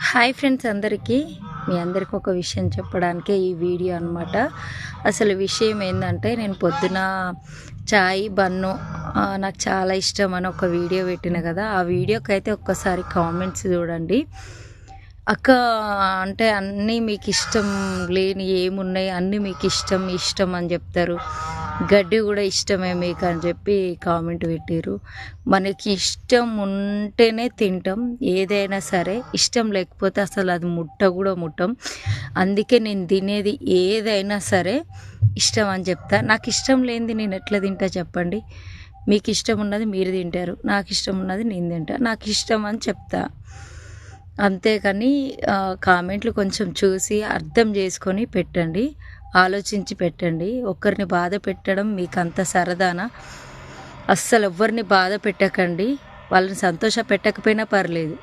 Hi friends, అందరికీ మీ అందరికీ ఒక విషయం చెప్పడానికే ఈ వీడియో అనమాట. అసలు విషయం ఏంటంటే, నేను పొద్దున చాయ్ బన్ను నాకు చాలా ఇష్టం అని ఒక వీడియో పెట్టిన కదా. ఆ వీడియోకి అయితే ఒక్కసారి కామెంట్స్ చూడండి. అక్క, అంటే అన్నీ మీకు ఇష్టం లేని ఏమున్నాయి, అన్నీ మీకు ఇష్టం ఇష్టం అని చెప్తారు, గడ్డి కూడా ఇష్టమే మీకు అని చెప్పి కామెంట్ పెట్టారు. మనకి ఇష్టం ఉంటేనే తింటాం, ఏదైనా సరే. ఇష్టం లేకపోతే అసలు అది ముట్ట కూడా ముట్టం. అందుకే నేను తినేది ఏదైనా సరే ఇష్టం అని చెప్తా. నాకు ఇష్టం లేనిది నేను ఎట్లా తింటా చెప్పండి? మీకు ఇష్టం ఉన్నది మీరు తింటారు, నాకు ఇష్టం ఉన్నది నేను తింటా. నాకు ఇష్టం అని చెప్తా, అంతేకాని కామెంట్లు కొంచెం చూసి అర్థం చేసుకొని పెట్టండి, ఆలోచించి పెట్టండి. ఒకరిని బాధ పెట్టడం మీకు అంత సరదానా? అస్సలు ఎవ్వరిని బాధ పెట్టకండి. వాళ్ళని సంతోష పెట్టకపోయినా పర్లేదు,